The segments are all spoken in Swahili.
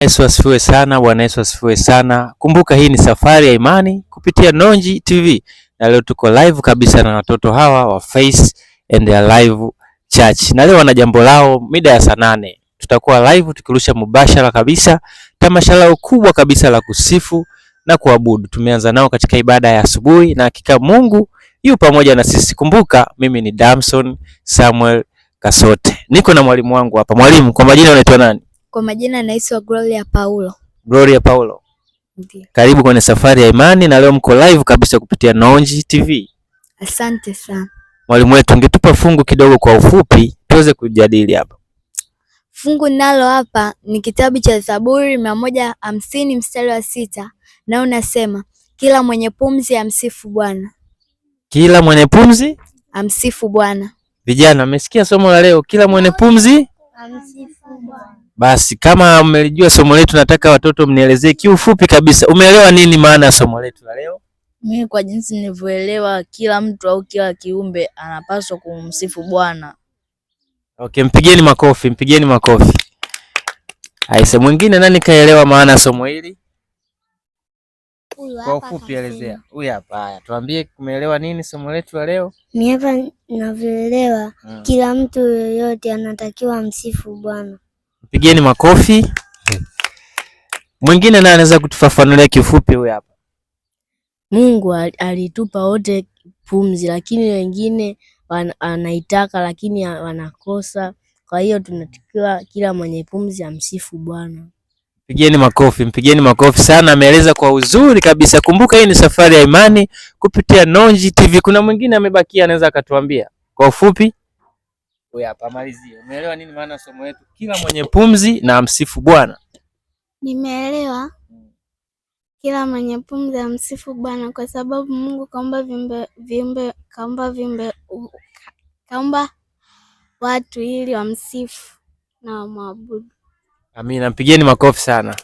Yesu asifiwe sana. Bwana Yesu asifiwe sana. Kumbuka hii ni safari ya imani kupitia Nonji TV, na leo tuko live kabisa na watoto hawa wa Faith and Alive Church, na leo wana jambo lao mida ya saa 8. Tutakuwa live tukirusha mubashara kabisa tamasha lao kubwa kabisa la kusifu na kuabudu. Tumeanza nao katika ibada ya asubuhi na hakika Mungu yu pamoja na sisi. Kumbuka mimi ni Damson Samuel Kasote, niko na mwalimu wangu hapa. Mwalimu, kwa majina unaitwa nani? Kwa majina naitwa Gloria Paulo. Gloria Paulo. Ndiyo. Karibu kwenye safari ya imani na leo mko live kabisa kupitia Nonji TV. Asante sana. Mwalimu wetu, ungetupa fungu kidogo kwa ufupi tuweze kujadili hapa. Fungu nalo hapa ni kitabu cha Zaburi 150 mstari wa 6, na unasema kila mwenye pumzi amsifu Bwana. Kila mwenye pumzi amsifu Bwana. Vijana, mmesikia somo la leo, kila mwenye pumzi amsifu Bwana. Basi kama mmelijua somo letu, nataka watoto mnielezee kiufupi kabisa, umeelewa nini maana ya somo letu la leo? Mimi kwa jinsi nilivyoelewa, kila mtu au kila kiumbe anapaswa kumsifu Bwana. Okay, mpigeni makofi, mpigeni makofi. Aise, mwingine nani kaelewa maana ya somo hili? Kwa ufupi elezea. Huyu hapa. Haya, tuambie umeelewa nini somo letu la leo? Mimi hapa ninavyoelewa, kila mtu yoyote anatakiwa msifu Bwana. Pigeni makofi. Mwingine naye anaweza kutufafanulia kifupi? Huyu hapa. Mungu alitupa wote pumzi, lakini wengine wanaitaka lakini wanakosa. Kwa hiyo tunatakiwa kila mwenye pumzi amsifu Bwana. Pigeni makofi, mpigeni makofi sana, ameeleza kwa uzuri kabisa. Kumbuka hii ni safari ya imani kupitia Nonji TV. Kuna mwingine amebakia, anaweza akatuambia kwa ufupi? Huyu hapa, malizie. Umeelewa nini maana somo letu kila mwenye pumzi na amsifu Bwana? Nimeelewa. Kila mwenye pumzi amsifu Bwana kwa sababu Mungu kaumba watu ili wamsifu na wamwabudu. Amina, mpigeni makofi sana.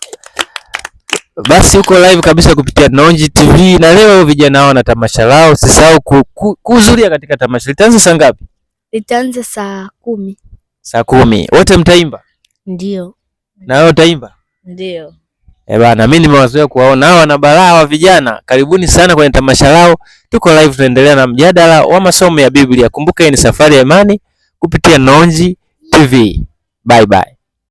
Basi uko live kabisa kupitia Nonji TV, na leo vijana hao na tamasha lao. Usisahau kuhudhuria katika tamasha. Litaanza saa ngapi? Litaanza saa 10. Saa 10. Wote mtaimba? Ndio. Na wewe utaimba? Ndio. Bana, mimi nimewazoea kuwaona hawa na balaa wa vijana. Karibuni sana kwenye tamasha lao. Tuko live, tunaendelea na mjadala wa masomo ya Biblia. Kumbuka hii ni safari ya imani kupitia Nonji TV. Bye bye.